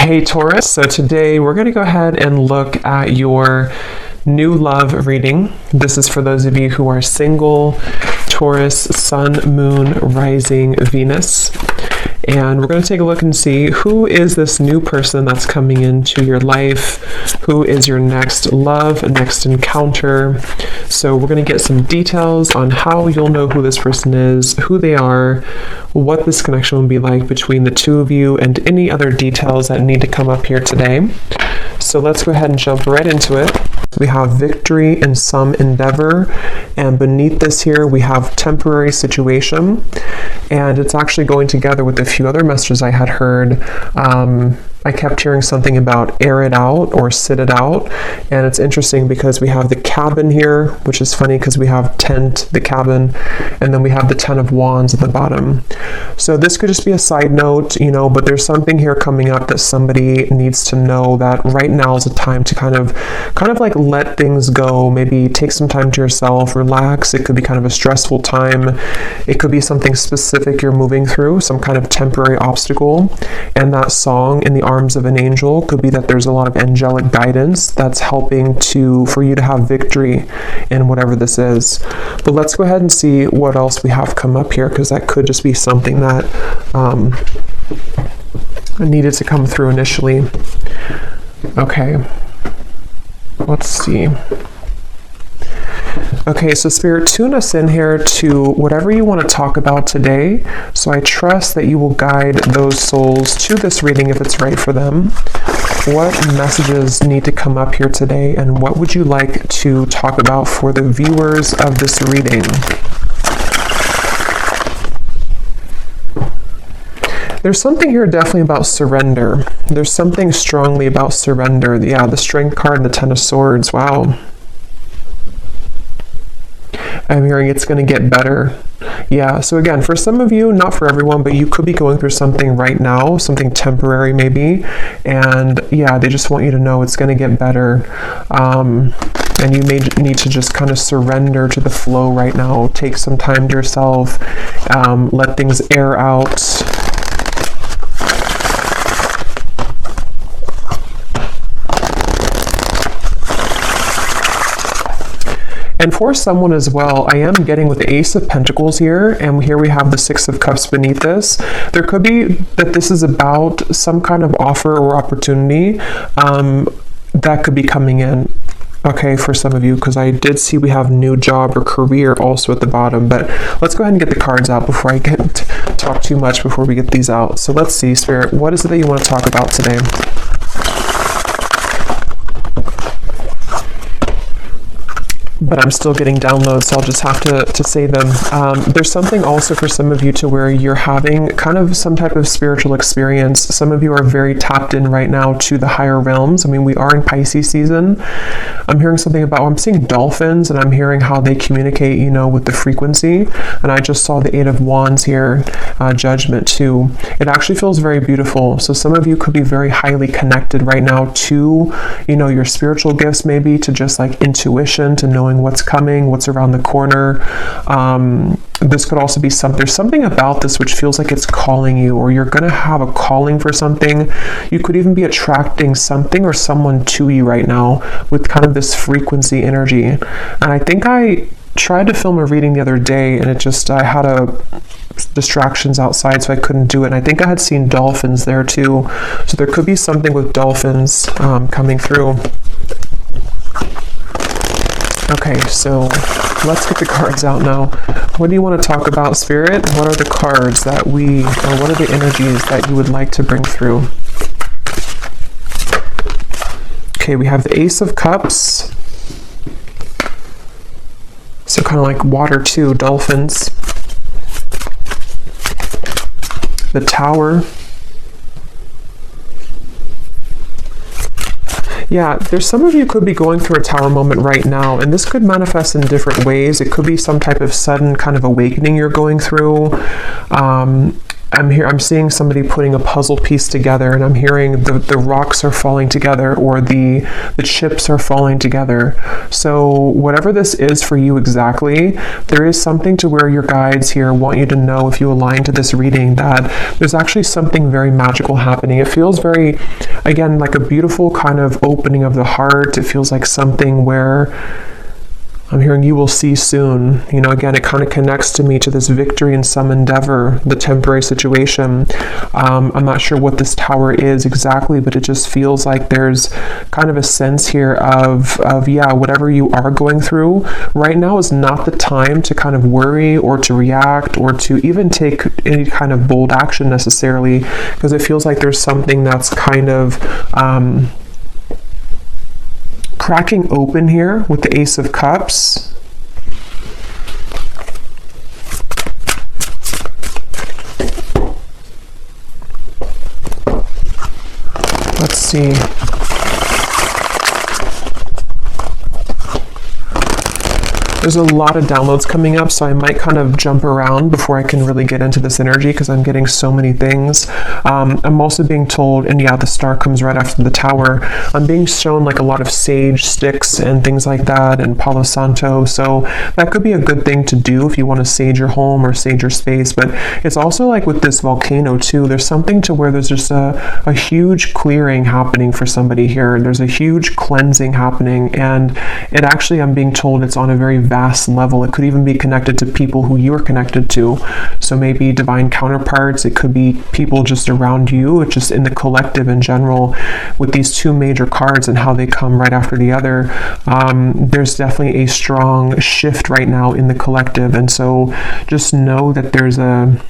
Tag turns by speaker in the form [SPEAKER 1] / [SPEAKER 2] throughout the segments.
[SPEAKER 1] Hey Taurus, so today we're going to go ahead and look at your new love reading. This is for those of you who are single, Taurus, Sun, Moon, Rising, Venus. And we're going to take a look and see who is this new person that's coming into your life, who is your next love, next encounter. So we're going to get some details on how you'll know who this person is, who they are, what this connection will be like between the two of you, and any other details that need to come up here today. So let's go ahead and jump right into it. We have victory in some endeavor, and beneath this here we have temporary situation, and it's actually going together with a few other messages I had heard. I kept hearing something about air it out or sit it out, and it's interesting because we have the cabin here, which is funny because we have tent, the cabin, and then we have the 10 of wands at the bottom. So this could just be a side note, but there's something here coming up that somebody needs to know, that right now is a time to kind of like let things go, maybe take some time to yourself, relax. It could be kind of a stressful time. It could be something specific you're moving through, some kind of temporary obstacle, and that song in the arms of an angel could be that there's a lot of angelic guidance that's helping for you to have victory in whatever this is. But let's go ahead and see what else we have come up here, because that could just be something that needed to come through initially. Okay, let's see. Okay, so Spirit, tune us in here to whatever you want to talk about today. So I trust that you will guide those souls to this reading if it's right for them. What messages need to come up here today, and what would you like to talk about for the viewers of this reading? There's something here definitely about surrender. There's something strongly about surrender. Yeah, the Strength card and the 10 of Swords. Wow. I'm hearing it's going to get better. Yeah, so again, for some of you, not for everyone, but you could be going through something right now, something temporary maybe, and yeah, they just want you to know it's going to get better. And you may need to just kind of surrender to the flow right now. Take some time to yourself, let things air out. And for someone as well, I am getting with the Ace of Pentacles here, and here we have the 6 of Cups beneath this. There could be that this is about some kind of offer or opportunity that could be coming in. Okay, for some of you, because I did see we have new job or career also at the bottom. But let's go ahead and get the cards out before I talk too much before we get these out. So let's see, Spirit, what is it that you want to talk about today? But I'm still getting downloads, so I'll just have to say them. There's something also for some of you to where you're having kind of some type of spiritual experience. Some of you are very tapped in right now to the higher realms. I mean, we are in Pisces season. I'm hearing something about, I'm seeing dolphins, and I'm hearing how they communicate, with the frequency. And I just saw the 8 of Wands here, judgment too. It actually feels very beautiful. So some of you could be very highly connected right now to, your spiritual gifts, maybe to just like intuition, to knowing what's coming, what's around the corner. This could also be there's something about this which feels like it's calling you, or you're going to have a calling for something. You could even be attracting something or someone to you right now with kind of this frequency energy. And I think I tried to film a reading the other day, and I had distractions outside, so I couldn't do it. And I think I had seen dolphins there too. So there could be something with dolphins coming through. Okay, so let's get the cards out now. What do you want to talk about, Spirit? What are the cards that what are the energies that you would like to bring through? Okay, we have the Ace of Cups. So kind of like water too, dolphins. The Tower. Yeah, there's some of you could be going through a Tower moment right now, and this could manifest in different ways. It could be some type of sudden kind of awakening you're going through. I'm seeing somebody putting a puzzle piece together, and I'm hearing the rocks are falling together, or the chips are falling together. So whatever this is for you exactly, there is something to where your guides here want you to know, if you align to this reading, that there's actually something very magical happening. It feels very, again, like a beautiful kind of opening of the heart. It feels like something where I'm hearing you will see soon. You know, again, it kind of connects to me to this victory in some endeavor, the temporary situation. I'm not sure what this tower is exactly, but it just feels like there's kind of a sense here of yeah, whatever you are going through right now is not the time to kind of worry or to react or to even take any kind of bold action necessarily, because it feels like there's something that's kind of cracking open here with the Ace of Cups. Let's see. There's a lot of downloads coming up, so I might kind of jump around before I can really get into this energy because I'm getting so many things. I'm also being told, and yeah, the star comes right after the tower. I'm being shown like a lot of sage sticks and things like that, and Palo Santo. So that could be a good thing to do if you want to sage your home or sage your space. But it's also like with this volcano too, there's something to where there's just a huge clearing happening for somebody here. There's a huge cleansing happening, and it actually, I'm being told, it's on a very vast level. It could even be connected to people who you are connected to. So maybe divine counterparts. It could be people just around you. It's just in the collective in general. With these two major cards and how they come right after the other, there's definitely a strong shift right now in the collective. And so just know that there's a,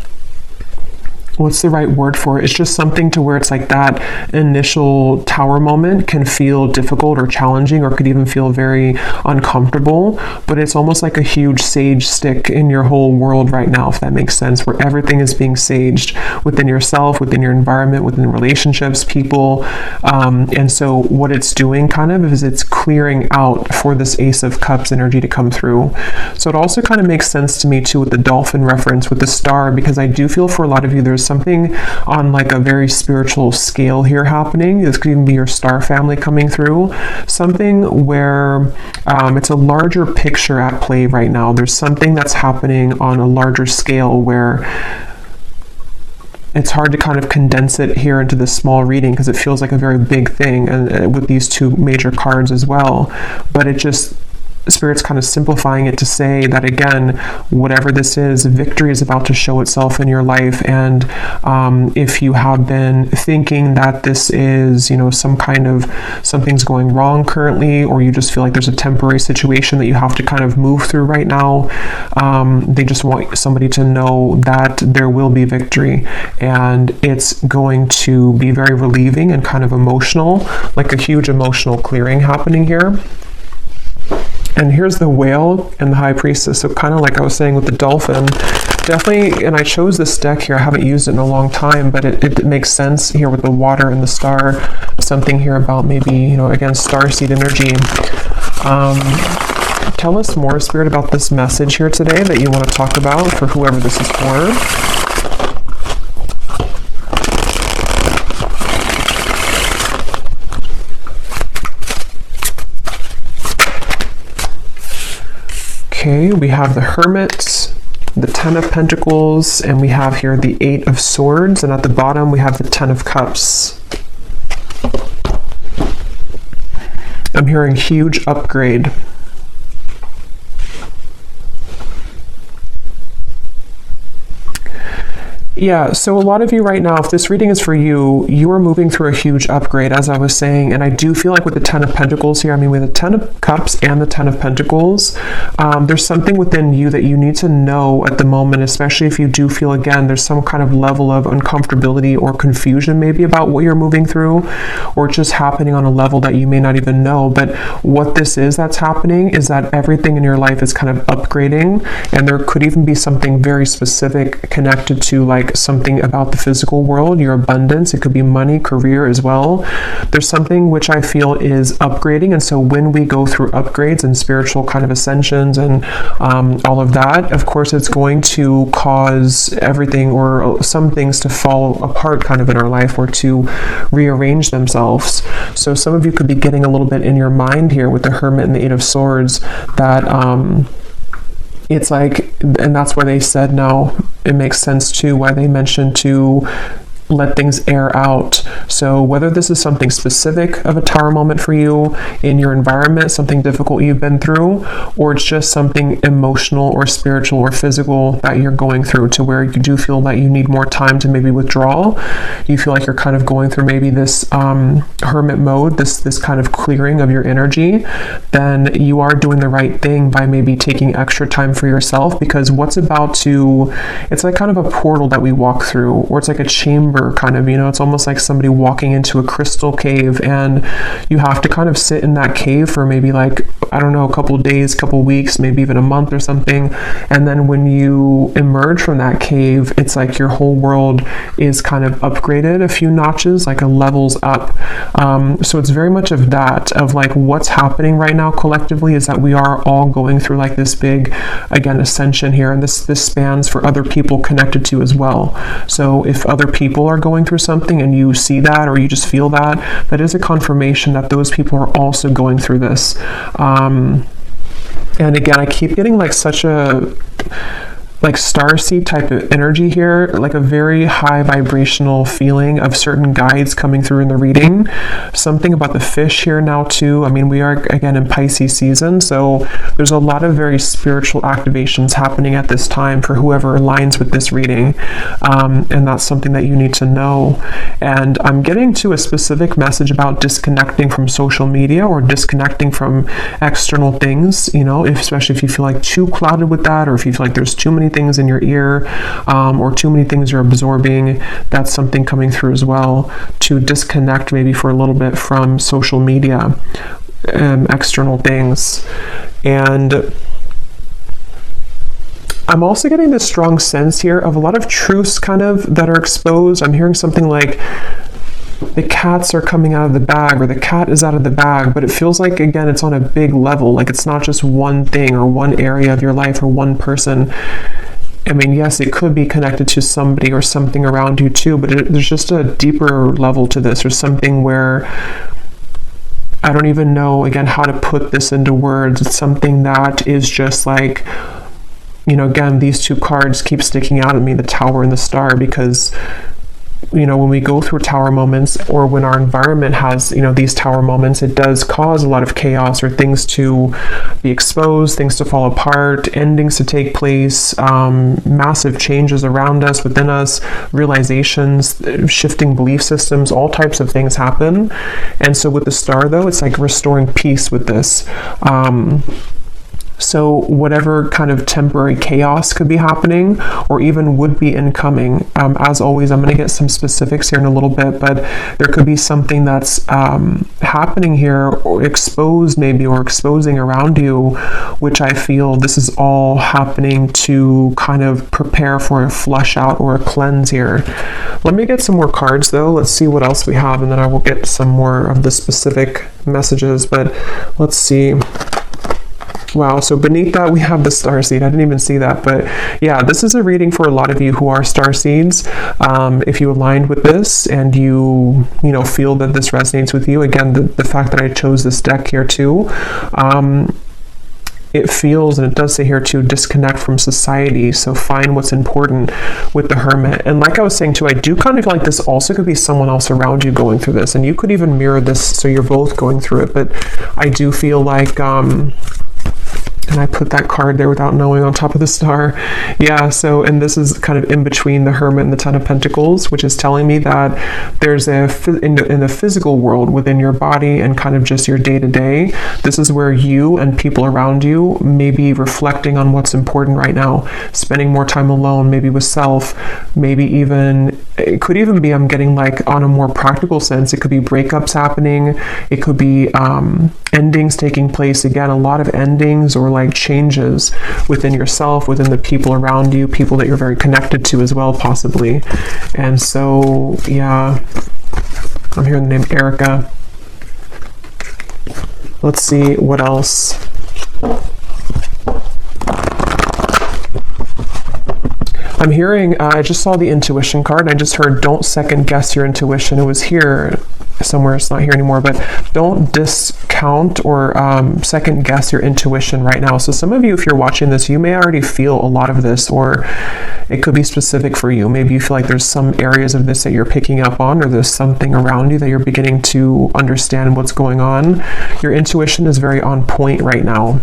[SPEAKER 1] what's the right word for it? It's just something to where it's like that initial tower moment can feel difficult or challenging, or could even feel very uncomfortable, but it's almost like a huge sage stick in your whole world right now, if that makes sense, where everything is being saged within yourself, within your environment, within relationships, people. And so what it's doing kind of is it's clearing out for this Ace of Cups energy to come through. So it also kind of makes sense to me too with the dolphin reference with the star, because I do feel for a lot of you there's something on like a very spiritual scale here happening. This could even be your star family coming through. Something where it's a larger picture at play right now. There's something that's happening on a larger scale where it's hard to kind of condense it here into this small reading because it feels like a very big thing, and with these two major cards as well. But it just, Spirit's kind of simplifying it to say that, again, whatever this is, victory is about to show itself in your life. And if you have been thinking that this is, you know, some kind of something's going wrong currently, or you just feel like there's a temporary situation that you have to kind of move through right now, they just want somebody to know that there will be victory, and it's going to be very relieving and kind of emotional, like a huge emotional clearing happening here. And here's the whale and the high priestess. So kind of like I was saying with the dolphin, definitely, and I chose this deck here. I haven't used it in a long time, but it makes sense here with the water and the star. Something here about maybe, you know, again, starseed energy. Tell us more, Spirit, about this message here today that you want to talk about for whoever this is for. Okay, we have the Hermit, the Ten of Pentacles, and we have here the Eight of Swords, and at the bottom we have the Ten of Cups. I'm hearing huge upgrade. Yeah, so a lot of you right now, if this reading is for you, you are moving through a huge upgrade, as I was saying, and I do feel like with the Ten of Pentacles here, I mean with the Ten of Cups and the Ten of Pentacles, there's something within you that you need to know at the moment, especially if you do feel, again, there's some kind of level of uncomfortability or confusion maybe about what you're moving through, or just happening on a level that you may not even know. But what this is that's happening is that everything in your life is kind of upgrading, and there could even be something very specific connected to like something about the physical world, your abundance. It could be money, career as well. There's something which I feel is upgrading, and so when we go through upgrades and spiritual kind of ascensions and all of that, of course it's going to cause everything or some things to fall apart kind of in our life, or to rearrange themselves. So some of you could be getting a little bit in your mind here with the Hermit and the Eight of Swords that it's like, and that's why they said now it makes sense too, why they mentioned to let things air out. So whether this is something specific of a tower moment for you in your environment, something difficult you've been through, or it's just something emotional or spiritual or physical that you're going through, to where you do feel that you need more time to maybe withdraw. You feel like you're kind of going through maybe this hermit mode, this kind of clearing of your energy, then you are doing the right thing by maybe taking extra time for yourself, because it's like kind of a portal that we walk through, or it's like a chamber kind of, it's almost like somebody walking into a crystal cave, and you have to kind of sit in that cave for maybe like, I don't know, a couple of days, couple of weeks, maybe even a month or something. And then when you emerge from that cave, it's like your whole world is kind of upgraded a few notches, like a levels up. So it's very much of that, of like what's happening right now collectively is that we are all going through like this big, again, ascension here. And this spans for other people connected to as well. So if other people are going through something and you see that, or you just feel that, that is a confirmation that those people are also going through this. And again, I keep getting like such a starseed type of energy here, like a very high vibrational feeling of certain guides coming through in the reading. Something about the fish here now too. I mean, we are again in Pisces season, so there's a lot of very spiritual activations happening at this time for whoever aligns with this reading, and that's something that you need to know. And I'm getting to a specific message about disconnecting from social media or disconnecting from external things, especially if you feel like too clouded with that, or if you feel like there's too many things in your ear, or too many things you're absorbing. That's something coming through as well, to disconnect maybe for a little bit from social media, external things. And I'm also getting this strong sense here of a lot of truths kind of that are exposed. I'm hearing something like the cats are coming out of the bag, or the cat is out of the bag, but it feels like, again, it's on a big level. Like it's not just one thing or one area of your life or one person. I mean, yes, it could be connected to somebody or something around you too, but there's just a deeper level to this, or something where I don't even know, again, how to put this into words. It's something that is just like, again, these two cards keep sticking out at me, the Tower and the Star, because when we go through tower moments, or when our environment has, these tower moments, it does cause a lot of chaos, or things to be exposed, things to fall apart, endings to take place, massive changes around us, within us, realizations, shifting belief systems, all types of things happen. And so with the Star, though, it's like restoring peace with this. So whatever kind of temporary chaos could be happening, or even would be incoming, as always, I'm going to get some specifics here in a little bit, but there could be something that's happening here, or exposed maybe, or exposing around you, which I feel this is all happening to kind of prepare for a flush out or a cleanse here. Let me get some more cards though. Let's see what else we have, and then I will get some more of the specific messages, but let's see. Wow, so beneath that we have the starseed. I didn't even see that, but yeah, this is a reading for a lot of you who are starseeds. If you aligned with this and you feel that this resonates with you, again, the fact that I chose this deck here too, it feels, and it does say here too, disconnect from society. So find what's important with the Hermit. And like I was saying too, I do kind of feel like this also could be someone else around you going through this, and you could even mirror this, so you're both going through it. But I do feel like and I put that card there without knowing on top of the Star. Yeah, so, and this is kind of in between the Hermit and the Ten of Pentacles, which is telling me that there's in the physical world, within your body and kind of just your day-to-day, this is where you and people around you may be reflecting on what's important right now, spending more time alone, maybe with self, maybe even, it could even be, I'm getting like on a more practical sense, it could be breakups happening, it could be endings taking place, again, a lot of endings, or like changes within yourself, within the people around you, people that you're very connected to as well, possibly. And so, yeah, I'm hearing the name Erica. Let's see what else. I'm hearing, I just saw the intuition card, and I just heard don't second guess your intuition. It was here. somewhere, it's not here anymore, but don't discount or second guess your intuition right now. So some of you, if you're watching this, you may already feel a lot of this, or it could be specific for you. Maybe you feel like there's some areas of this that you're picking up on, or there's something around you that you're beginning to understand what's going on. Your intuition is very on point right now.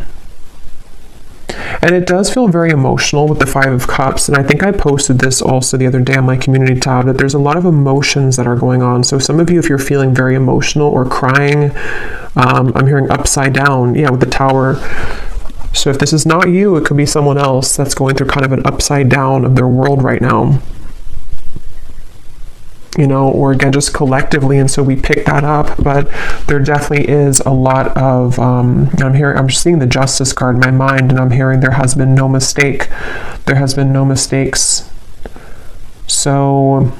[SPEAKER 1] And it does feel very emotional with the Five of Cups. And I think I posted this also the other day on my community tab, that there's a lot of emotions that are going on. So some of you, if you're feeling very emotional or crying, I'm hearing upside down, with the Tower. So if this is not you, it could be someone else that's going through kind of an upside down of their world right now. Or again, just collectively, and so we pick that up. But there definitely is a lot of, I'm just seeing the Justice card in my mind, and I'm hearing there has been no mistake. There has been no mistakes. So,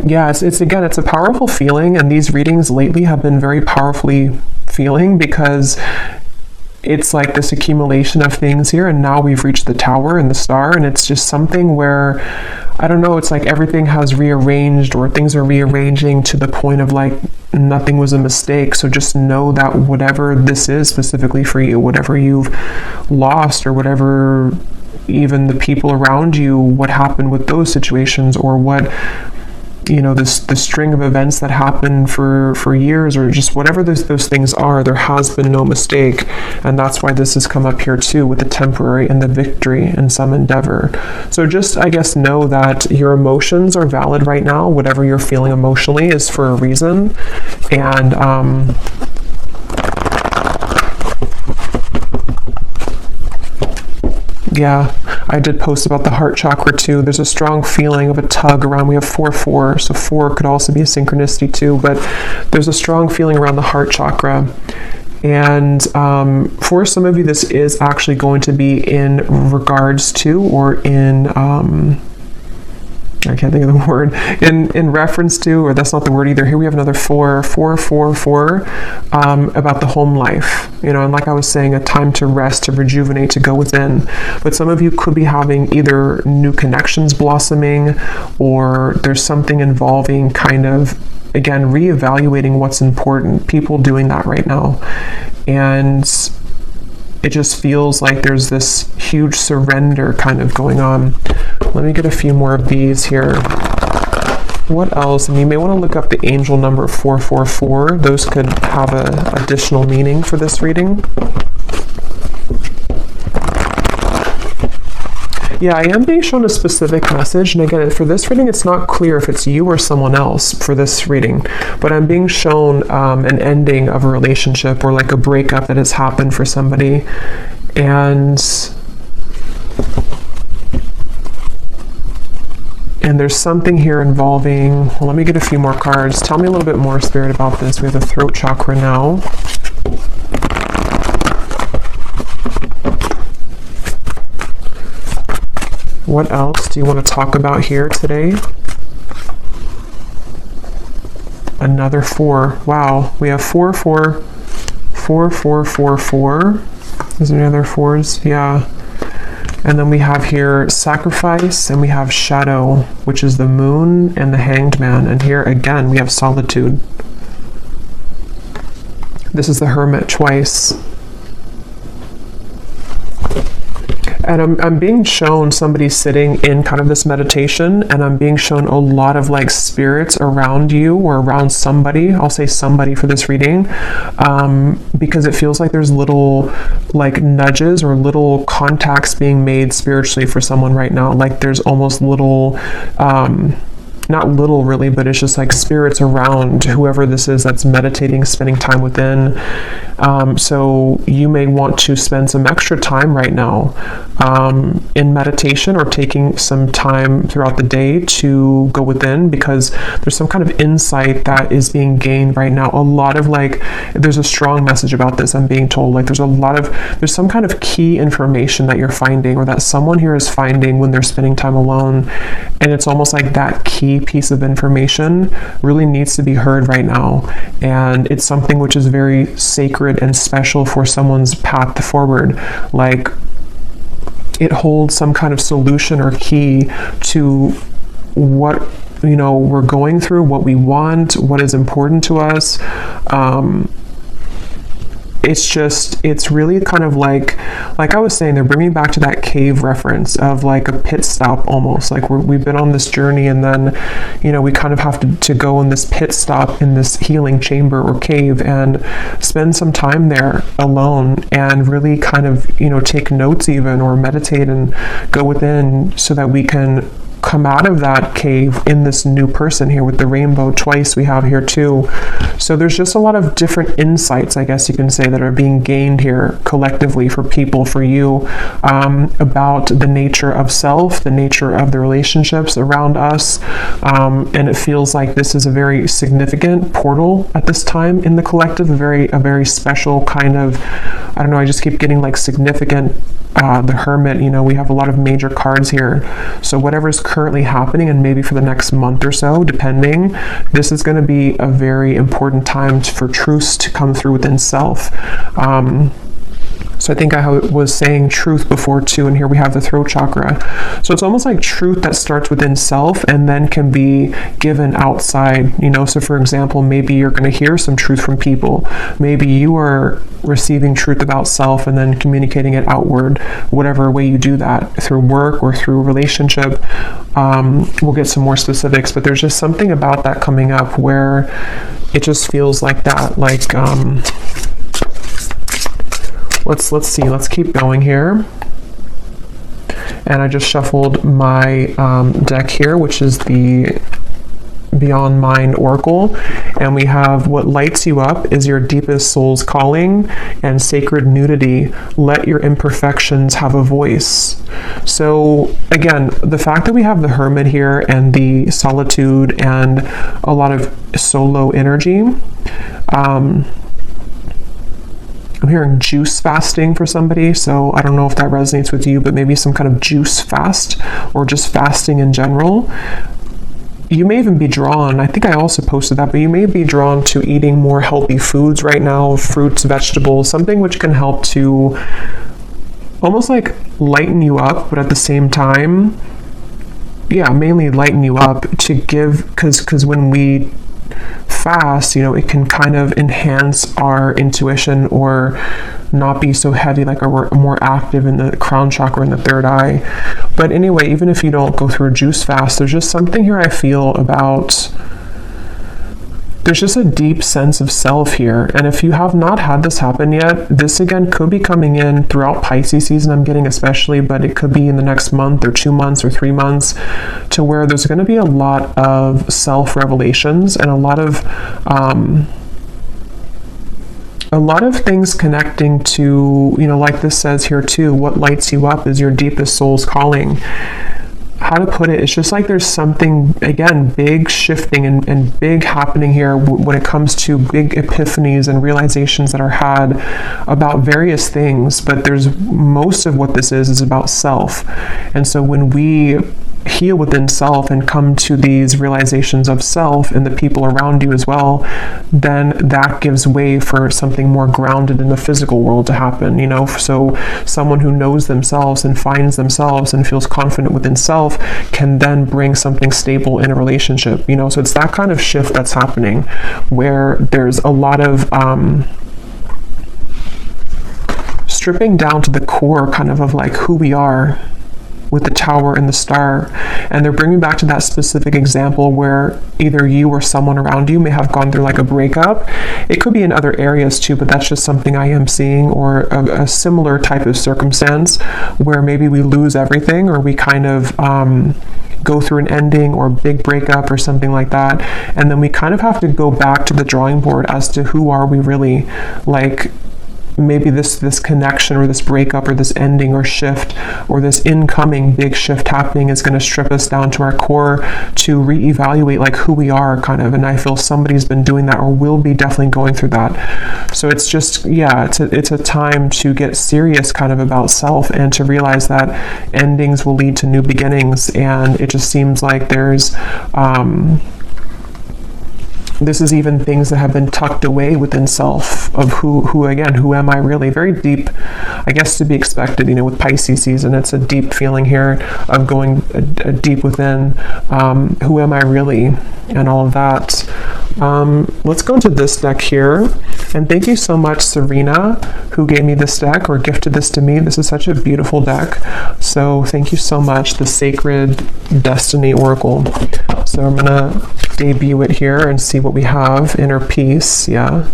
[SPEAKER 1] yeah, it's a powerful feeling, and these readings lately have been very powerfully feeling, because it's like this accumulation of things here, and now we've reached the Tower and the Star, and it's just something where, I don't know, it's like everything has rearranged, or things are rearranging to the point of like nothing was a mistake. So just know that whatever this is specifically for you, whatever you've lost, or whatever, even the people around you, what happened with those situations, or what, the string of events that happened for years, or just whatever those things are, there has been no mistake. And that's why this has come up here too, with the temporary and the victory in some endeavor. So just, I guess, know that your emotions are valid right now. Whatever you're feeling emotionally is for a reason. And yeah, I did post about the heart chakra too. There's a strong feeling of a tug around. We have 4-4, so 4 could also be a synchronicity too, but there's a strong feeling around the heart chakra. And for some of you, this is actually going to be in regards to, or in, I can't think of the word, in reference to, or that's not the word either. Here we have another 4, about the home life, and like I was saying, a time to rest, to rejuvenate, to go within. But some of you could be having either new connections blossoming, or there's something involving kind of, again, reevaluating what's important. People doing that right now. And it just feels like there's this huge surrender kind of going on. Let me get a few more of these here. What else? And you may want to look up the angel number 444. Those could have an additional meaning for this reading. Yeah, I am being shown a specific message, and again, for this reading, it's not clear if it's you or someone else for this reading, but I'm being shown an ending of a relationship, or like a breakup that has happened for somebody, and there's something here involving, well, let me get a few more cards. Tell me a little bit more, Spirit, about this. We have the throat chakra now. What else do you want to talk about here today? Another 4. Wow, we have 4, 4, 4, 4, 4, 4. Is there any other 4s? Yeah. And then we have here sacrifice, and we have shadow, which is the moon and the hanged man. And here again, we have solitude. This is the hermit twice. And I'm being shown somebody sitting in kind of this meditation, and I'm being shown a lot of like spirits around you, or around somebody. I'll say somebody for this reading, because it feels like there's little like nudges or little contacts being made spiritually for someone right now. Like there's almost little, not little really, but it's just like spirits around whoever this is that's meditating, spending time within. So you may want to spend some extra time right now in meditation, or taking some time throughout the day to go within, because there's some kind of insight that is being gained right now. A lot of like, there's a strong message about this, I'm being told. Like there's some kind of key information that you're finding, or that someone here is finding when they're spending time alone. And it's almost like that key piece of information really needs to be heard right now. And it's something which is very sacred and special for someone's path forward. Like it holds some kind of solution or key to what we're going through, what we want, what is important to us. It's really kind of like I was saying, they're bringing back to that cave reference of like a pit stop almost. Like we've been on this journey, and then, we kind of have to go on this pit stop in this healing chamber or cave and spend some time there alone and really kind of, take notes even, or meditate and go within, so that we can come out of that cave in this new person here with the rainbow twice we have here too. So there's just a lot of different insights, I guess you can say, that are being gained here collectively for people, for you, about the nature of self, the nature of the relationships around us. And it feels like this is a very significant portal at this time in the collective, a very special kind of, I don't know, I just keep getting like significant. The Hermit, we have a lot of major cards here. So whatever's currently happening, and maybe for the next month or so, depending, this is going to be a very important time for truths to come through within self. So I think I was saying truth before too, and here we have the throat chakra. So it's almost like truth that starts within self and then can be given outside, So for example, maybe you're going to hear some truth from people. Maybe you are receiving truth about self and then communicating it outward, whatever way you do that, through work or through relationship. We'll get some more specifics, but there's just something about that coming up where it just feels like that, like, let's see, let's keep going here. And I just shuffled my deck here, which is the Beyond Mind Oracle, and we have what lights you up is your deepest soul's calling and sacred nudity. Let your imperfections have a voice. So again, the fact that we have the Hermit here and the solitude and a lot of solo energy, I'm hearing juice fasting for somebody, so I don't know if that resonates with you, but maybe some kind of juice fast or just fasting in general. You may even be drawn, I think I also posted that, but you may be drawn to eating more healthy foods right now, fruits, vegetables, something which can help to almost like lighten you up, but at the same time, mainly lighten you up to give, because when we fast, it can kind of enhance our intuition or not be so heavy, like we're more active in the crown chakra and the third eye. But anyway, even if you don't go through a juice fast, there's just something here I feel about, there's just a deep sense of self here. And if you have not had this happen yet, this again could be coming in throughout Pisces season, I'm getting especially, but it could be in the next month or 2 months or 3 months, to where there's going to be a lot of self-revelations and a lot of things connecting to, like this says here too, what lights you up is your deepest soul's calling. How to put it, it's just like there's something, again, big shifting and big happening here when it comes to big epiphanies and realizations that are had about various things, but there's most of what this is about self. And so when we heal within self and come to these realizations of self and the people around you as well, then that gives way for something more grounded in the physical world to happen, So someone who knows themselves and finds themselves and feels confident within self can then bring something stable in a relationship, So it's that kind of shift that's happening where there's a lot of stripping down to the core kind of like who we are, with the Tower and the Star. And they're bringing back to that specific example where either you or someone around you may have gone through like a breakup. It could be in other areas too, but that's just something I am seeing, or a similar type of circumstance where maybe we lose everything, or we kind of go through an ending or big breakup or something like that. And then we kind of have to go back to the drawing board as to who are we really, like, maybe this connection or this breakup or this ending or shift or this incoming big shift happening is going to strip us down to our core to reevaluate like who we are kind of. And I feel somebody's been doing that or will be definitely going through that. So it's just, it's a time to get serious kind of about self and to realize that endings will lead to new beginnings. And it just seems like there's this is even things that have been tucked away within self of who am I really? Very deep, I guess, to be expected, with Pisces season. It's a deep feeling here of going deep within, who am I really, and all of that. Let's go into this deck here. And thank you so much, Serena, who gave me this deck or gifted this to me. This is such a beautiful deck. So thank you so much, the Sacred Destiny Oracle. So I'm going to debut it here and see what we have. Inner peace, yeah.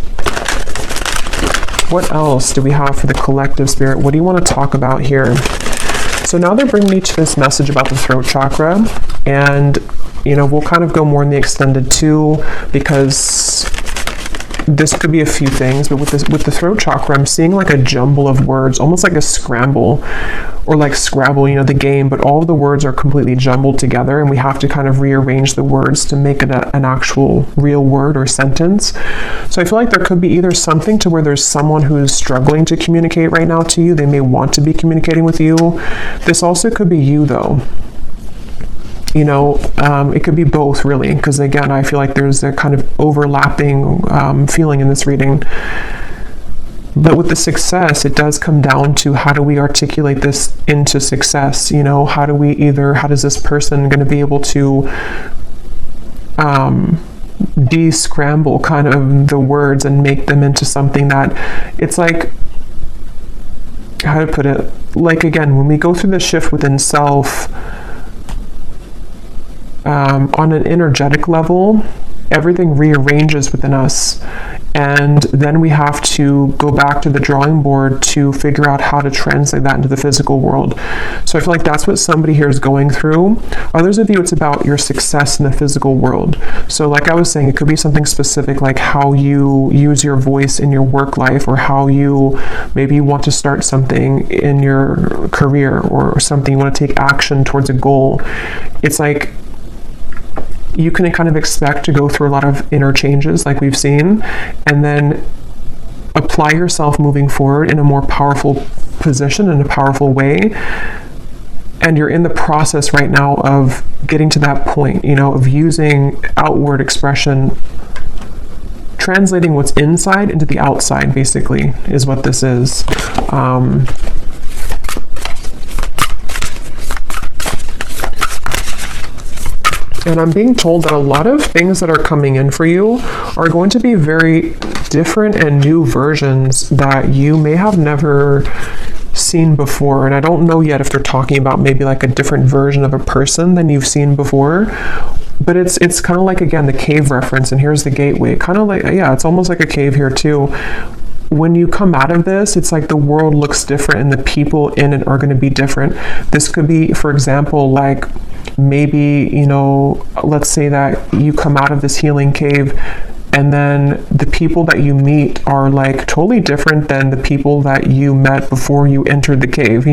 [SPEAKER 1] What else do we have for the collective spirit? What do you want to talk about here? So now they're bringing me to this message about the throat chakra. And, we'll kind of go more in the extended too, because this could be a few things, but with the throat chakra, I'm seeing like a jumble of words, almost like a scramble, or like Scrabble, the game, but all of the words are completely jumbled together, and we have to kind of rearrange the words to make it an actual real word or sentence. So I feel like there could be either something to where there's someone who's struggling to communicate right now to you. They may want to be communicating with you. This also could be you, though. It could be both, really, because again, I feel like there's a kind of overlapping feeling in this reading. But with the success, it does come down to how do we articulate this into success? How does this person going to be able to de-scramble kind of the words and make them into something that it's like, how to put it? Like, again, when we go through the shift within self, on an energetic level, everything rearranges within us, and then we have to go back to the drawing board to figure out how to translate that into the physical world. So I feel like that's what somebody here is going through. Others of you, it's about your success in the physical world. So like I was saying, it could be something specific, like how you use your voice in your work life, or how you maybe want to start something in your career, or something you want to take action towards a goal. It's like you can kind of expect to go through a lot of inner changes like we've seen, and then apply yourself moving forward in a more powerful position, in a powerful way. And you're in the process right now of getting to that point, of using outward expression, translating what's inside into the outside, basically, is what this is. And I'm being told that a lot of things that are coming in for you are going to be very different and new versions that you may have never seen before. And I don't know yet if they're talking about maybe like a different version of a person than you've seen before. But it's kind of like, again, the cave reference, and here's the gateway. Kind of like, yeah, it's almost like a cave here too. When you come out of this, it's like the world looks different and the people in it are going to be different. This could be, for example, like maybe, let's say that you come out of this healing cave, and then the people that you meet are like totally different than the people that you met before you entered the cave,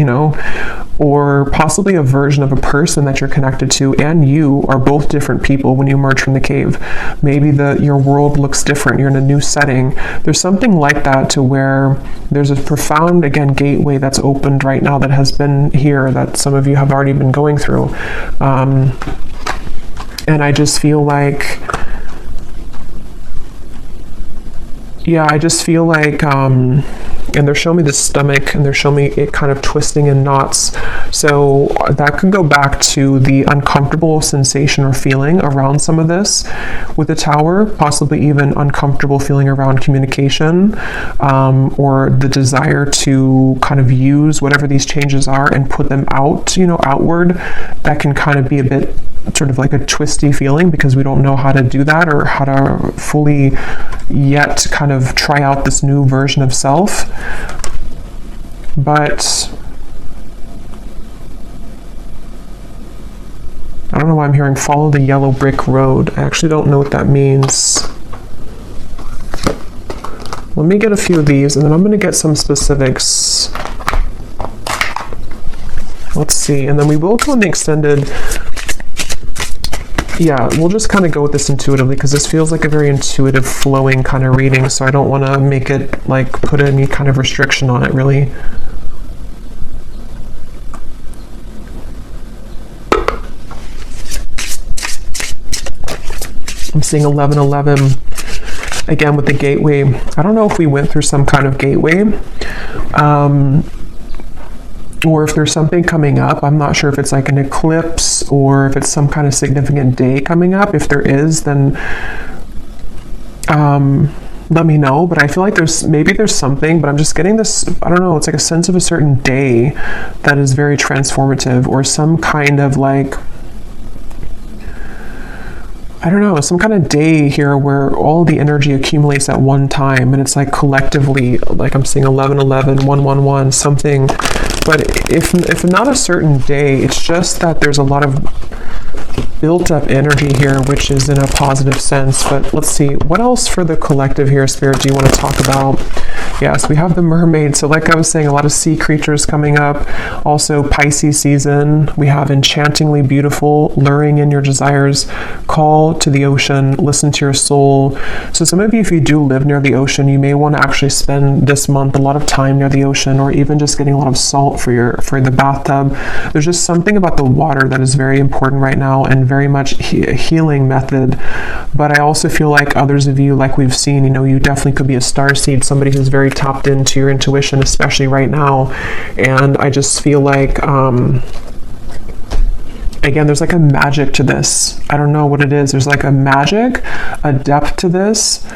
[SPEAKER 1] or possibly a version of a person that you're connected to and you are both different people when you emerge from the cave. Maybe your world looks different. You're in a new setting. There's something like that, to where there's a profound, again, gateway that's opened right now that has been here, that some of you have already been going through. And I just feel like, and they're showing me the stomach, and they're showing me it kind of twisting in knots. So that could go back to the uncomfortable sensation or feeling around some of this with the Tower, possibly even uncomfortable feeling around communication, or the desire to kind of use whatever these changes are and put them out, outward. That can kind of be a bit sort of like a twisty feeling, because we don't know how to do that, or how to fully yet kind of try out this new version of self. But I don't know why I'm hearing follow the yellow brick road. I actually don't know what that means. Let me get a few of these, and then I'm going to get some specifics. Let's see, and then we will go in the extended. Yeah, we'll just kind of go with this intuitively, because this feels like a very intuitive, flowing kind of reading, so I don't want to make it, like, put any kind of restriction on it, really. I'm seeing 1111 again with the gateway. I don't know if we went through some kind of gateway, or if there's something coming up. I'm not sure if it's like an eclipse or if it's some kind of significant day coming up. If there is, then let me know. But I feel like there's something, but I'm just getting this, I don't know, it's like a sense of a certain day that is very transformative, or some kind of like, I don't know, some kind of day here where all the energy accumulates at one time, and it's like collectively, like I'm seeing 1111, 111, something. But if not a certain day, it's just that there's a lot of built up energy here, which is in a positive sense. But let's see, what else for the collective here, Spirit, do you want to talk about? Yes, we have the mermaid. So like I was saying, a lot of sea creatures coming up. Also Pisces season. We have enchantingly beautiful, luring in your desires, call to the ocean, listen to your soul. So some of you, if you do live near the ocean, you may want to actually spend this month a lot of time near the ocean, or even just getting a lot of salt for the bathtub. There's just something about the water that is very important right now, and very much a healing method. But I also feel like others of you, like we've seen, you definitely could be a starseed, somebody who's very tapped into your intuition, especially right now. And I just feel like again, there's like a magic to this. I don't know what it is. There's like a magic, a depth to this.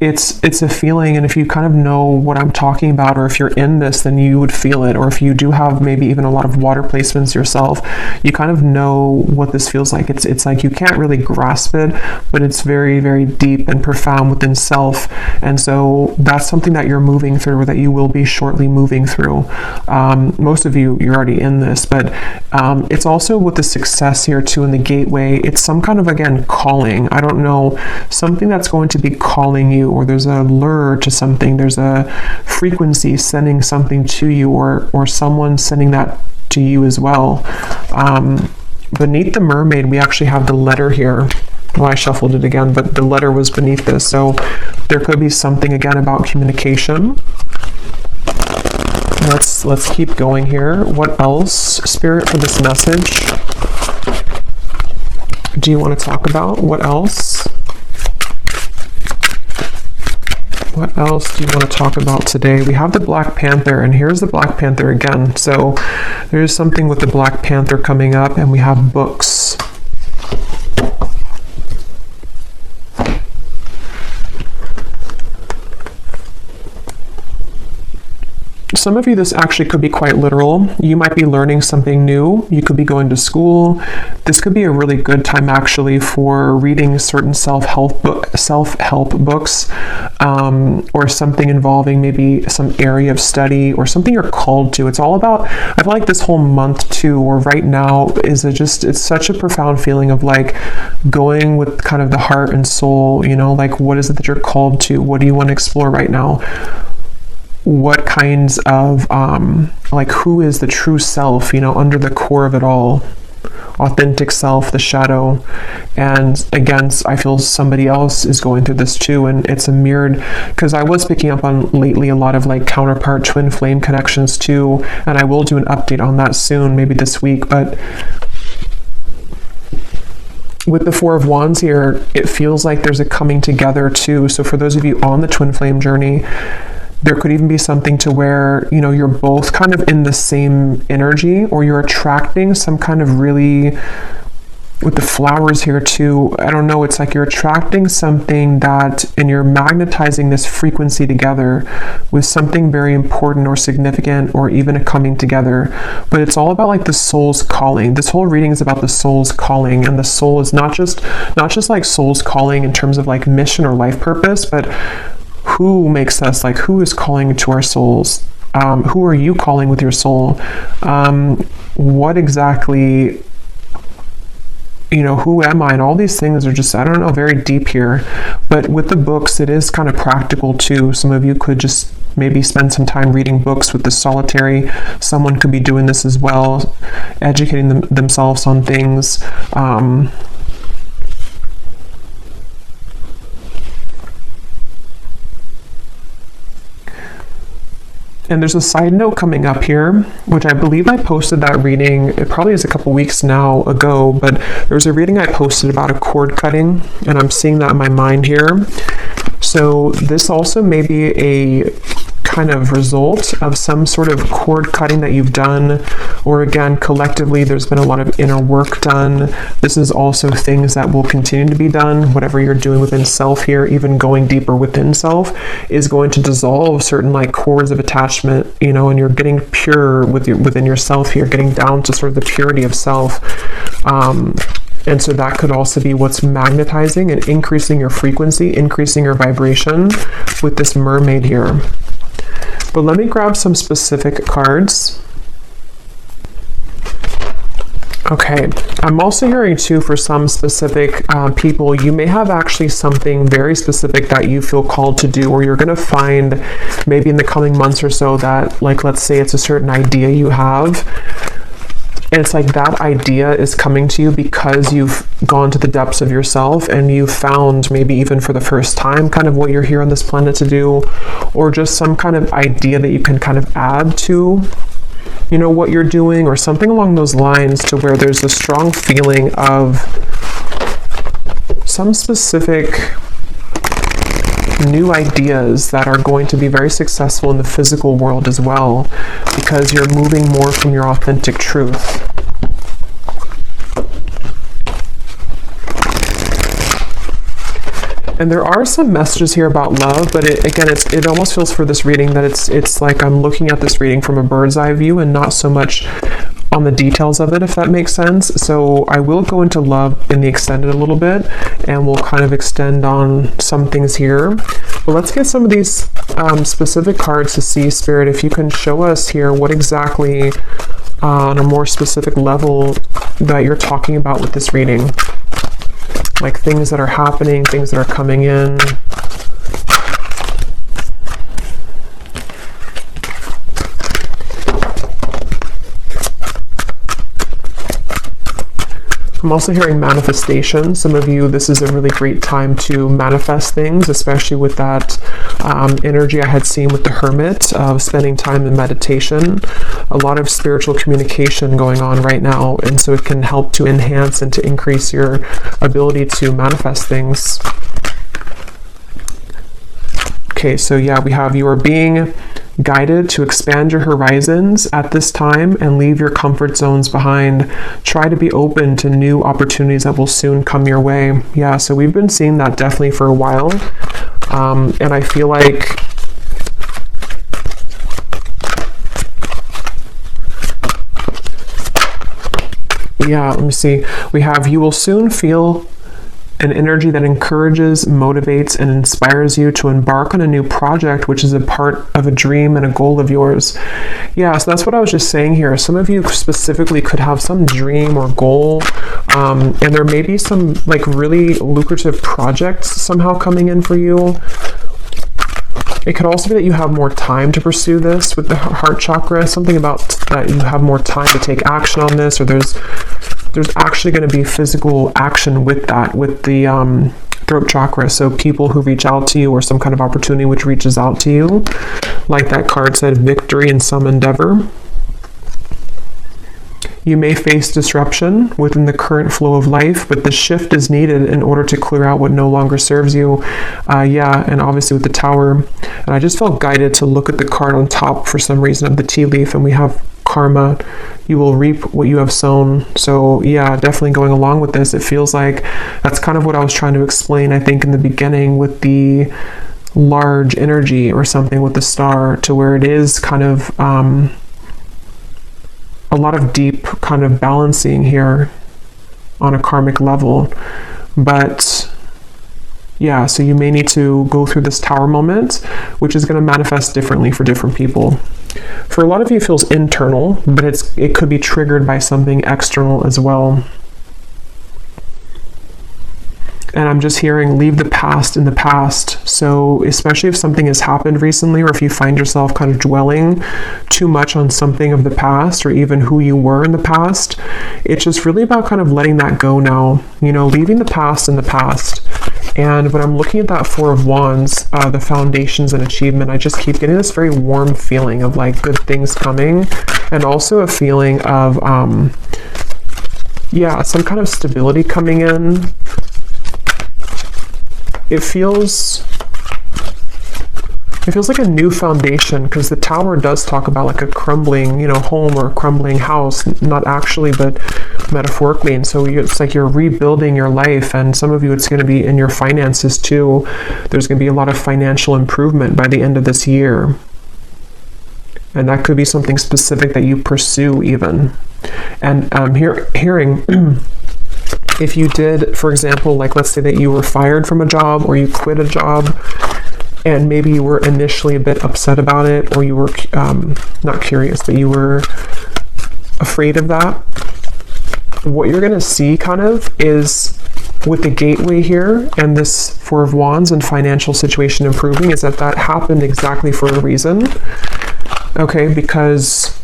[SPEAKER 1] It's a feeling, and if you kind of know what I'm talking about, or if you're in this, then you would feel it. Or if you do have maybe even a lot of water placements yourself, you kind of know what this feels like. It's like you can't really grasp it, but it's very, very deep and profound within self. And so that's something that you're moving through, or that you will be shortly moving through. Most of you're already in this, but it's also with the success here too in the gateway. It's some kind of, again, calling. I don't know, something that's going to be calling you, or there's a lure to something, there's a frequency sending something to you, or someone sending that to you as well. Beneath the mermaid, we actually have the letter here. Well, I shuffled it again, but the letter was beneath this. So there could be something again about communication. Let's keep going here. What else, Spirit, for this message do you want to talk about? What else? What else do you want to talk about today? We have the Black Panther, and here's the Black Panther again. So there's something with the Black Panther coming up, and we have books. Some of you, this actually could be quite literal. You might be learning something new. You could be going to school. This could be a really good time actually for reading certain self-help books, or something involving maybe some area of study or something you're called to. It's all about, I feel like this whole month too, or right now, it's such a profound feeling of like going with kind of the heart and soul, like what is it that you're called to? What do you want to explore right now? What kinds of like, who is the true self, under the core of it all, authentic self, the shadow. And again, I feel somebody else is going through this too, and it's a mirrored, because I was picking up on lately a lot of like counterpart twin flame connections too, and I will do an update on that soon, maybe this week. But with the Four of Wands here, it feels like there's a coming together too. So for those of you on the twin flame journey, there could even be something to where, you're both kind of in the same energy, or you're attracting some kind of really, with the flowers here too, I don't know, it's like you're attracting something that, and you're magnetizing this frequency together with something very important or significant, or even a coming together. But it's all about like the soul's calling. This whole reading is about the soul's calling, and the soul is not just like soul's calling in terms of like mission or life purpose, but who makes us, like, who is calling to our souls? Who are you calling with your soul? What exactly, who am I? And all these things are just, I don't know, very deep here. But with the books, it is kind of practical too. Some of you could just maybe spend some time reading books with the solitary. Someone could be doing this as well, educating themselves on things. And there's a side note coming up here, which I believe I posted that reading, it probably is a couple weeks now ago, but there was a reading I posted about a cord cutting, and I'm seeing that in my mind here. So this also may be a kind of result of some sort of cord cutting that you've done, or again, collectively, there's been a lot of inner work done. This is also things that will continue to be done. Whatever you're doing within self here, even going deeper within self, is going to dissolve certain like cords of attachment, you know, and you're getting pure within yourself here, getting down to sort of the purity of self. And so that could also be what's magnetizing and increasing your frequency, increasing your vibration with this mermaid here. But let me grab some specific cards. Okay, I'm also hearing too for some specific people, you may have actually something very specific that you feel called to do, or you're going to find maybe in the coming months or so that, like, let's say it's a certain idea you have. And it's like that idea is coming to you because you've gone to the depths of yourself and you've found, maybe even for the first time, kind of what you're here on this planet to do, or just some kind of idea that you can kind of add to, you know, what you're doing, or something along those lines, to where there's a strong feeling of some specific new ideas that are going to be very successful in the physical world as well, because you're moving more from your authentic truth. And there are some messages here about love, but it almost feels for this reading that it's like I'm looking at this reading from a bird's eye view and not so much on the details of it, if that makes sense. So I will go into love in the extended a little bit, and we'll kind of extend on some things here. But let's get some of these specific cards to see, Spirit, if you can show us here what exactly on a more specific level that you're talking about with this reading. Like things that are happening, things that are coming in. I'm also hearing manifestation. Some of you, this is a really great time to manifest things, especially with that energy I had seen with the Hermit of spending time in meditation. A lot of spiritual communication going on right now, and so it can help to enhance and to increase your ability to manifest things. Okay, so yeah, we have you are being guided to expand your horizons at this time and leave your comfort zones behind. Try to be open to new opportunities that will soon come your way. Yeah, so we've been seeing that definitely for a while. And I feel like yeah, let me see. We have you will soon feel an energy that encourages, motivates, and inspires you to embark on a new project, which is a part of a dream and a goal of yours. Yeah, so that's what I was just saying here. Some of you specifically could have some dream or goal, and there may be some like really lucrative projects somehow coming in for you. It could also be that you have more time to pursue this with the heart chakra, something about that you have more time to take action on this, or there's actually going to be physical action with that, with the throat chakra. So people who reach out to you, or some kind of opportunity which reaches out to you, like that card said, victory in some endeavor. You may face disruption within the current flow of life, but the shift is needed in order to clear out what no longer serves you. Yeah, and obviously with the Tower. And I just felt guided to look at the card on top for some reason of the tea leaf, and we have karma. You will reap what you have sown. So yeah, definitely going along with this, it feels like that's kind of what I was trying to explain, I think, in the beginning with the large energy or something with the star, to where it is kind of a lot of deep kind of balancing here on a karmic level. But yeah, so you may need to go through this Tower moment, which is going to manifest differently for different people. For a lot of you, it feels internal, but it could be triggered by something external as well. And I'm just hearing leave the past in the past. So especially if something has happened recently, or if you find yourself kind of dwelling too much on something of the past, or even who you were in the past, it's just really about kind of letting that go now, you know, leaving the past in the past And when I'm looking at that Four of Wands, the foundations and achievement, I just keep getting this very warm feeling of like good things coming, and also a feeling of, yeah, some kind of stability coming in. It feels like a new foundation, because the Tower does talk about like a crumbling, you know, home or a crumbling house, not actually, but metaphorically. And so it's like you're rebuilding your life, and some of you, it's going to be in your finances too. There's going to be a lot of financial improvement by the end of this year. And that could be something specific that you pursue even. And I'm hearing if you did, for example, like let's say that you were fired from a job or you quit a job, and maybe you were initially a bit upset about it, or you were not curious, but you were afraid of that. What you're going to see kind of is with the gateway here and this Four of Wands and financial situation improving, is that happened exactly for a reason. Okay, because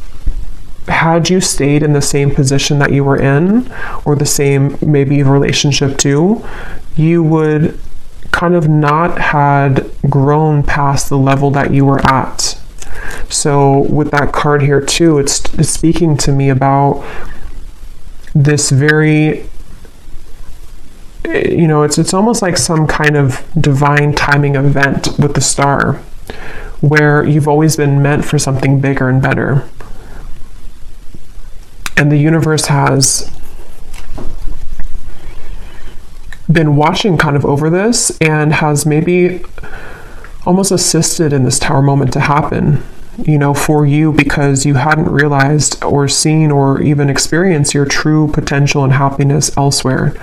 [SPEAKER 1] had you stayed in the same position that you were in, or the same maybe relationship too, you would kind of not had grown past the level that you were at. So with that card here too, it's speaking to me about this very, you know, it's almost like some kind of divine timing event with the star, where you've always been meant for something bigger and better. And the universe has been watching kind of over this, and has maybe almost assisted in this Tower moment to happen, you know, for you, because you hadn't realized or seen or even experienced your true potential and happiness elsewhere.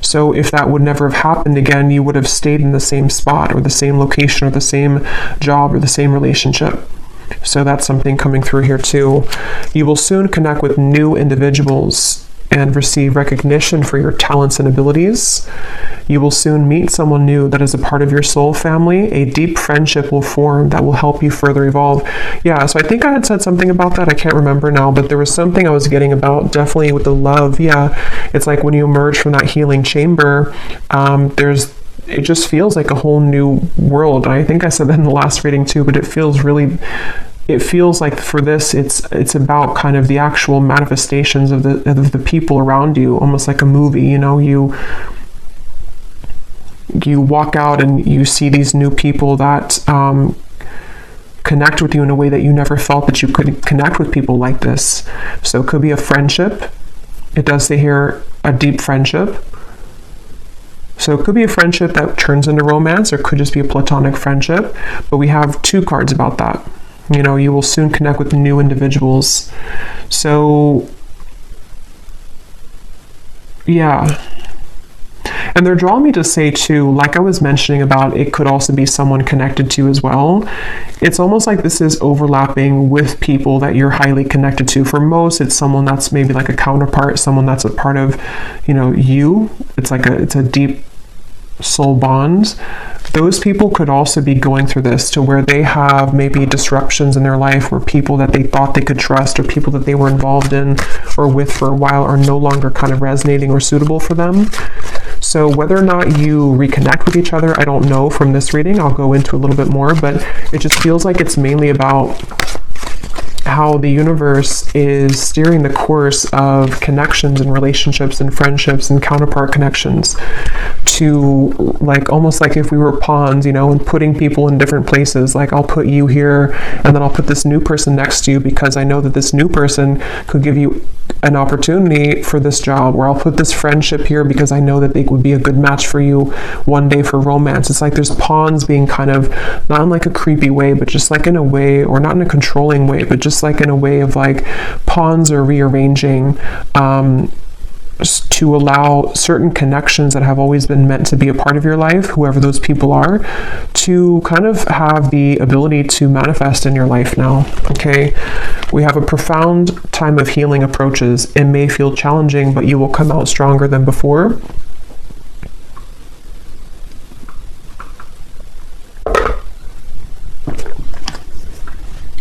[SPEAKER 1] So if that would never have happened again, you would have stayed in the same spot or the same location or the same job or the same relationship. So that's something coming through here too. You will soon connect with new individuals and receive recognition for your talents and abilities. You will soon meet someone new that is a part of your soul family. A deep friendship will form that will help you further evolve. Yeah, so I think I had said something about that. I can't remember now, but there was something I was getting about, definitely with the love. Yeah, it's like when you emerge from that healing chamber, it just feels like a whole new world. I think I said that in the last reading too, but it feels like for this, it's about kind of the actual manifestations of the people around you, almost like a movie. You know, you walk out and you see these new people that connect with you in a way that you never felt that you could connect with people like this. So it could be a friendship. It does say here a deep friendship. So it could be a friendship that turns into romance, or it could just be a platonic friendship. But we have two cards about that. You know, you will soon connect with new individuals. So, yeah. And they're drawing me to say too, like I was mentioning about, it could also be someone connected to as well. It's almost like this is overlapping with people that you're highly connected to. For most, it's someone that's maybe like a counterpart, someone that's a part of, you know, you. It's a deep soul bond. Those people could also be going through this, to where they have maybe disruptions in their life, where people that they thought they could trust, or people that they were involved in or with for a while, are no longer kind of resonating or suitable for them. So whether or not you reconnect with each other, I don't know from this reading. I'll go into a little bit more, but it just feels like it's mainly about how the universe is steering the course of connections and relationships and friendships and counterpart connections, to like almost like if we were pawns, you know, and putting people in different places. Like I'll put you here, and then I'll put this new person next to you, because I know that this new person could give you an opportunity for this job. Or I'll put this friendship here because I know that they would be a good match for you one day for romance. It's like there's pawns being kind of, not in like a creepy way, but just like in a way, or not in a controlling way, but just like in a way of like pawns are rearranging to allow certain connections that have always been meant to be a part of your life, whoever those people are, to kind of have the ability to manifest in your life now. Okay, we have a profound time of healing approaches. It may feel challenging, but you will come out stronger than before.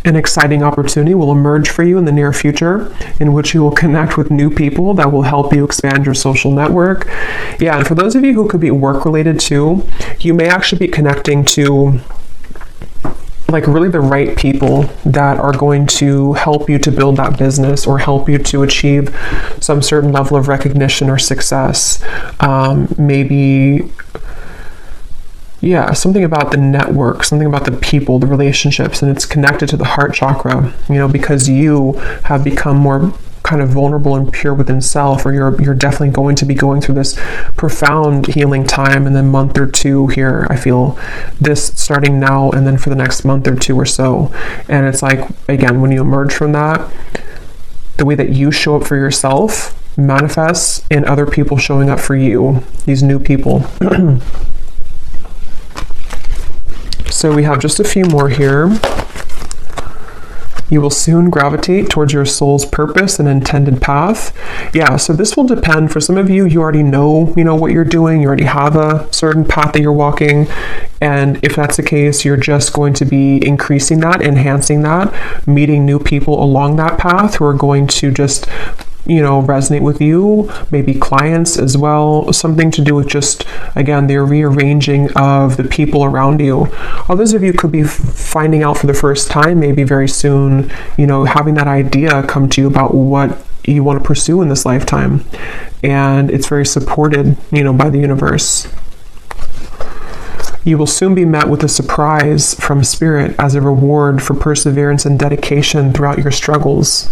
[SPEAKER 1] An exciting opportunity will emerge for you in the near future in which you will connect with new people that will help you expand your social network. Yeah, and for those of you who could be work related too, you may actually be connecting to like really the right people that are going to help you to build that business or help you to achieve some certain level of recognition or success. Maybe something about the network, something about the people, the relationships, and it's connected to the heart chakra, because you have become more kind of vulnerable and pure within self, or you're definitely going to be going through this profound healing time in the month or two here. I feel this starting now and then for the next month or two or so. And it's like, again, when you emerge from that, the way that you show up for yourself manifests in other people showing up for you, these new people. So we have just a few more here. You will soon gravitate towards your soul's purpose and intended path. Yeah, so this will depend. For some of you, you already know, what you're doing. You already have a certain path that you're walking. And if that's the case, you're just going to be increasing that, enhancing that, meeting new people along that path who are going to just resonate with you, maybe clients as well, something to do with just, again, the rearranging of the people around you. Others of you could be finding out for the first time, maybe very soon, having that idea come to you about what you want to pursue in this lifetime. And it's very supported, by the universe. You will soon be met with a surprise from Spirit as a reward for perseverance and dedication throughout your struggles.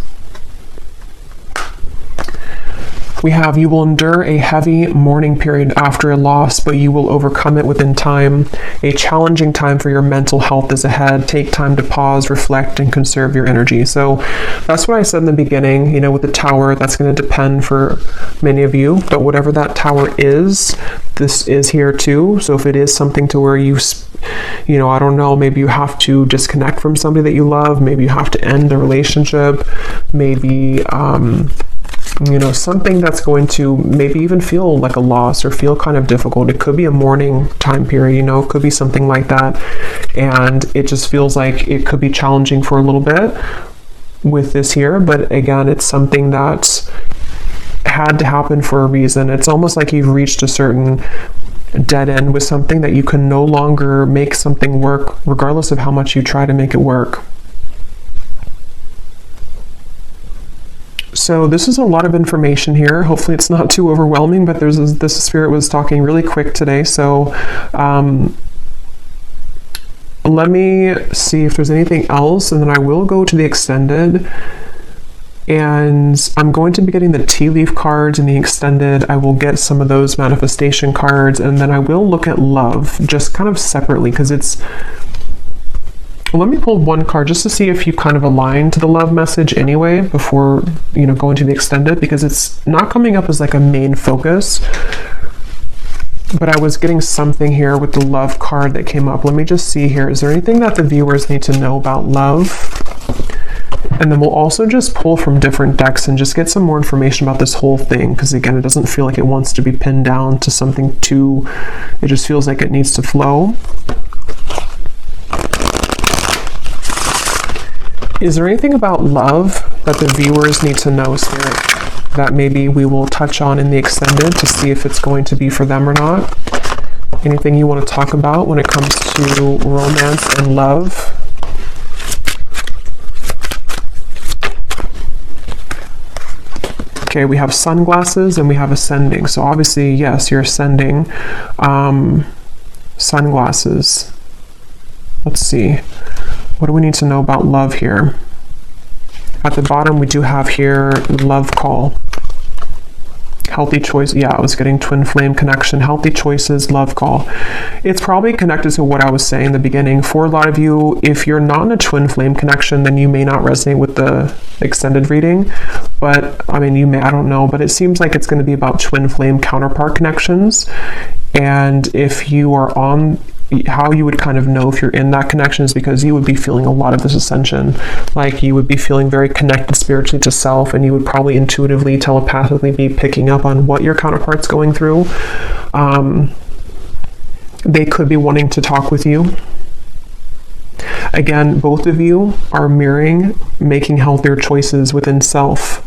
[SPEAKER 1] We have, you will endure a heavy mourning period after a loss, but you will overcome it within time. A challenging time for your mental health is ahead. Take time to pause, reflect, and conserve your energy. So that's what I said in the beginning, with the tower, that's going to depend for many of you, but whatever that tower is, this is here too. So if it is something to where you, I don't know, maybe you have to disconnect from somebody that you love, maybe you have to end the relationship, maybe, something that's going to maybe even feel like a loss or feel kind of difficult. It could be a mourning time period, it could be something like that. And it just feels like it could be challenging for a little bit with this here. But again, it's something that had to happen for a reason. It's almost like you've reached a certain dead end with something that you can no longer make something work, regardless of how much you try to make it work. So this is a lot of information here. Hopefully it's not too overwhelming, but this Spirit was talking really quick today. So let me see if there's anything else, and then I will go to the extended. And I'm going to be getting the tea leaf cards in the extended. I will get some of those manifestation cards, and then I will look at love just kind of separately, because it's... Let me pull one card just to see if you kind of align to the love message anyway before, going to the extended, because it's not coming up as like a main focus. But I was getting something here with the love card that came up. Let me just see here. Is there anything that the viewers need to know about love? And then we'll also just pull from different decks and just get some more information about this whole thing, because again, it doesn't feel like it wants to be pinned down to something too, it just feels like it needs to flow. Is there anything about love that the viewers need to know, Spirit, that maybe we will touch on in the extended to see if it's going to be for them or not? Anything you want to talk about when it comes to romance and love? Okay, we have sunglasses and we have ascending. So obviously, yes, you're ascending. Sunglasses. Let's see. What do we need to know about love here? At the bottom, we do have here love call. Healthy choice. Yeah, I was getting twin flame connection. Healthy choices, love call. It's probably connected to what I was saying in the beginning. For a lot of you, if you're not in a twin flame connection, then you may not resonate with the extended reading. But I mean, you may, I don't know, but it seems like it's going to be about twin flame counterpart connections. And if you are on, how you would kind of know if you're in that connection is because you would be feeling a lot of this ascension. Like you would be feeling very connected spiritually to self, and you would probably intuitively, telepathically be picking up on what your counterpart's going through. They could be wanting to talk with you. Again, both of you are mirroring making healthier choices within self.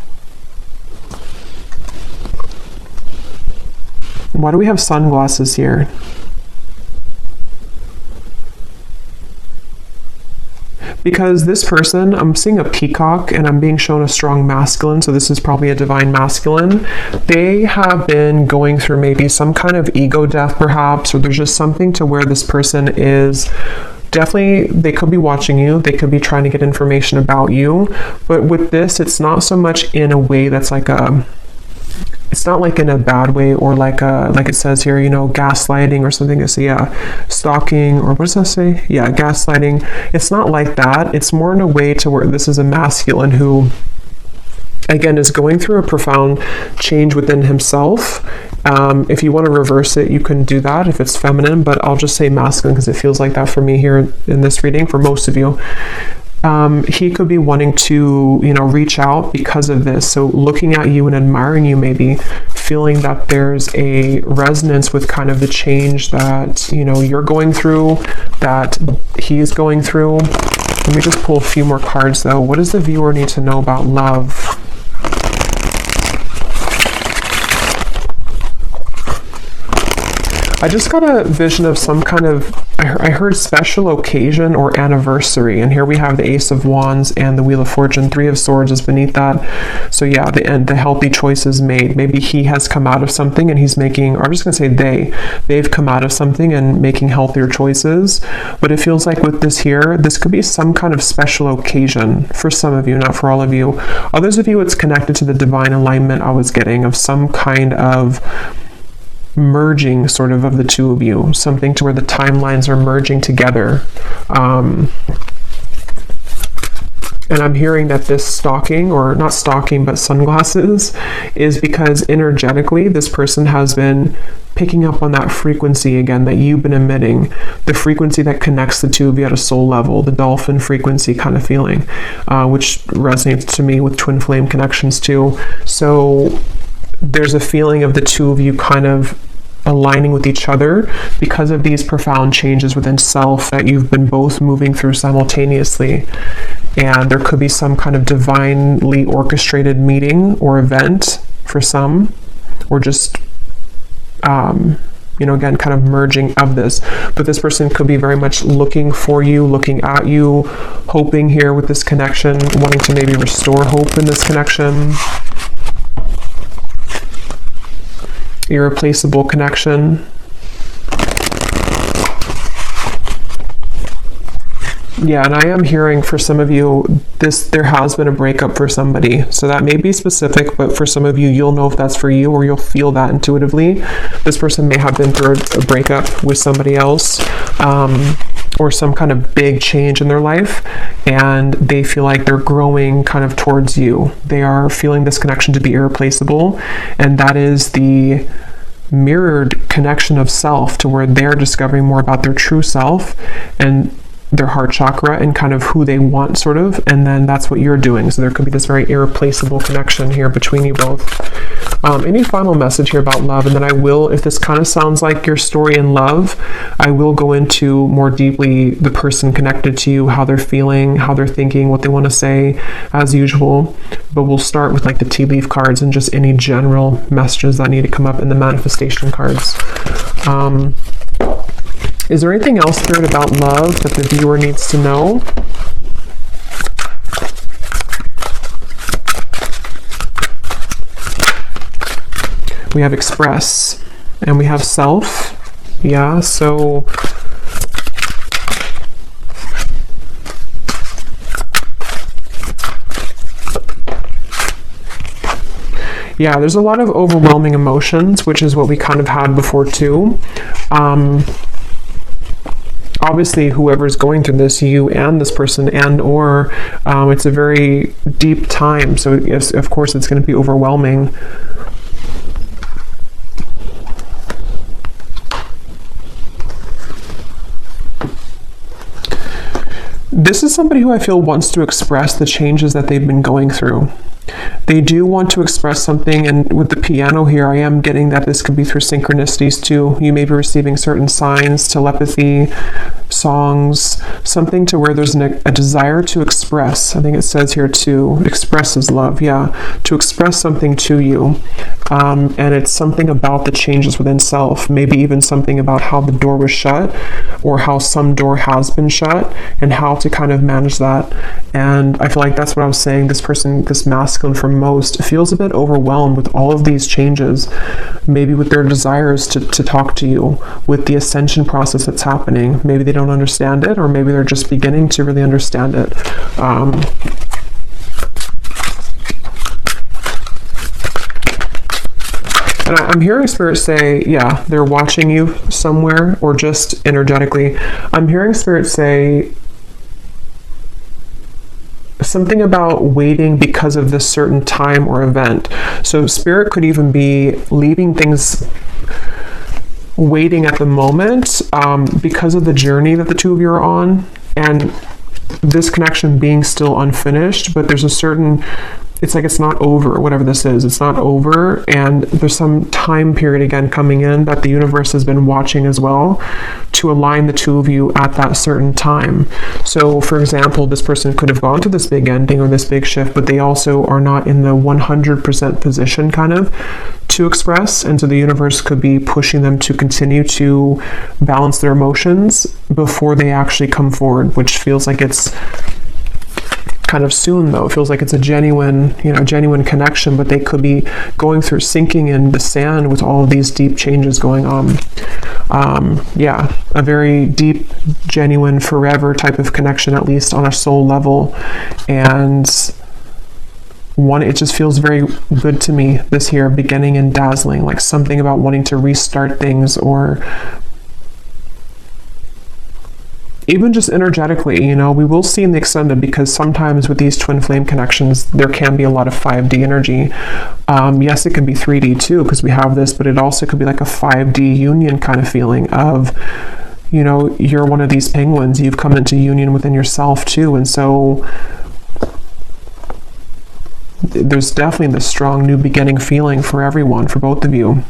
[SPEAKER 1] Why do we have sunglasses here? Because this person, I'm seeing a peacock and I'm being shown a strong masculine, so this is probably a divine masculine. They have been going through maybe some kind of ego death perhaps, or there's just something to where this person is definitely, they could be watching you, they could be trying to get information about you, but with this, it's not so much in a way that's like it's not like in a bad way, or like it says here, you know, gaslighting or something. It's stalking, or what does that say? Yeah, gaslighting. It's not like that. It's more in a way to where this is a masculine who, again, is going through a profound change within himself. If you want to reverse it, you can do that if it's feminine, but I'll just say masculine because it feels like that for me here in this reading, for most of you. He could be wanting to, you know, reach out because of this. So looking at you and admiring you, maybe feeling that there's a resonance with kind of the change that, you know, you're going through, that he's going through. Let me just pull a few more cards though. What does the viewer need to know about love? I just got a vision of some kind of, I heard special occasion or anniversary, and here we have the Ace of Wands and the Wheel of Fortune. 3 of Swords is beneath that. So yeah, the healthy choices made. Maybe he has come out of something and he's making, or I'm just gonna say they've come out of something and making healthier choices. But it feels like with this here, this could be some kind of special occasion for some of you, not for all of you. Others of you, it's connected to the divine alignment I was getting of some kind of merging sort of the two of you, something to where the timelines are merging together. And I'm hearing that this stalking, or not stalking, but sunglasses, is because energetically this person has been picking up on that frequency again that you've been emitting, the frequency that connects the two of you at a soul level, the dolphin frequency kind of feeling, which resonates to me with twin flame connections too. So there's a feeling of the two of you kind of aligning with each other because of these profound changes within self that you've been both moving through simultaneously. And there could be some kind of divinely orchestrated meeting or event for some, or just you know, again, kind of merging of this. But this person could be very much looking for you, looking at you, hoping here with this connection, wanting to maybe restore hope in this connection. Irreplaceable connection. Yeah, and I am hearing for some of you, there has been a breakup for somebody. So that may be specific, but for some of you, you'll know if that's for you, or you'll feel that intuitively. This person may have been through a breakup with somebody else, or some kind of big change in their life, and they feel like they're growing kind of towards you. They are feeling this connection to be irreplaceable, and that is the mirrored connection of self, to where they're discovering more about their true self and their heart chakra and kind of who they want, sort of, and then that's what you're doing. So there could be this very irreplaceable connection here between you both. Any final message here about love? And then I will, if this kind of sounds like your story in love, I will go into more deeply the person connected to you, how they're feeling, how they're thinking, what they want to say, as usual. But we'll start with like the tea leaf cards and just any general messages that need to come up in the manifestation cards. Is there anything else, Spirit, about love that the viewer needs to know? We have express and we have self. Yeah, so yeah, there's a lot of overwhelming emotions, which is what we kind of had before too. Obviously, whoever's going through this, you and this person, and or it's a very deep time. So yes, of course, it's going to be overwhelming. This is somebody who I feel wants to express the changes that they've been going through. They do want to express something, and with the piano here, I am getting that this could be through synchronicities too. You may be receiving certain signs, telepathy, songs, something to where there's a desire to express. I think it says here to express is love, to express something to you. And it's something about the changes within self, maybe even something about how the door was shut or how some door has been shut and how to kind of manage that. And I feel like that's what I was saying. This person, this masculine for most, feels a bit overwhelmed with all of these changes, maybe with their desires to talk to you, with the ascension process that's happening. Maybe they don't understand it, or maybe they're just beginning to really understand it. And I'm hearing Spirit say, they're watching you somewhere, or just energetically. I'm hearing Spirit say something about waiting because of this certain time or event. So Spirit could even be leaving things waiting at the moment because of the journey that the two of you are on, and this connection being still unfinished, but there's a certain, it's like it's not over, whatever this is, it's not over, and there's some time period again coming in that the universe has been watching as well to align the two of you at that certain time. So for example, this person could have gone to this big ending or this big shift, but they also are not in the 100% position kind of to express, and so the universe could be pushing them to continue to balance their emotions before they actually come forward, which feels like it's kind of soon though. It feels like it's a genuine connection, but they could be going through sinking in the sand with all of these deep changes going on. A very deep, genuine, forever type of connection, at least on a soul level. And it just feels very good to me this here, beginning and dazzling, like something about wanting to restart things, or even just energetically, we will see in the extended, because sometimes with these twin flame connections, there can be a lot of 5D energy. Yes, it can be 3D too, because we have this, but it also could be like a 5D union kind of feeling of, you're one of these penguins, you've come into union within yourself too. And so there's definitely this strong new beginning feeling for everyone, for both of you.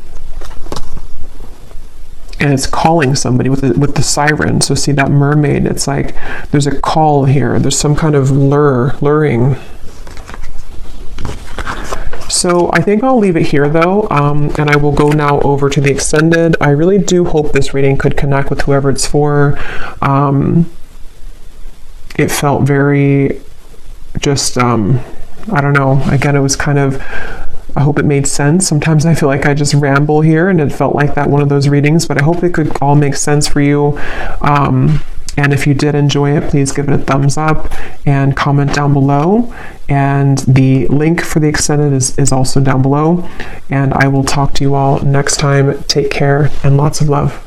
[SPEAKER 1] And it's calling somebody with the siren. So see that mermaid, it's like there's a call here. There's some kind of luring. So I think I'll leave it here though, and I will go now over to the extended. I really do hope this reading could connect with whoever it's for. It felt very just, I don't know, again, it was kind of, I hope it made sense. Sometimes I feel like I just ramble here, and it felt like that one of those readings, but I hope it could all make sense for you. And if you did enjoy it, please give it a thumbs up and comment down below. And the link for the extended is also down below. And I will talk to you all next time. Take care and lots of love.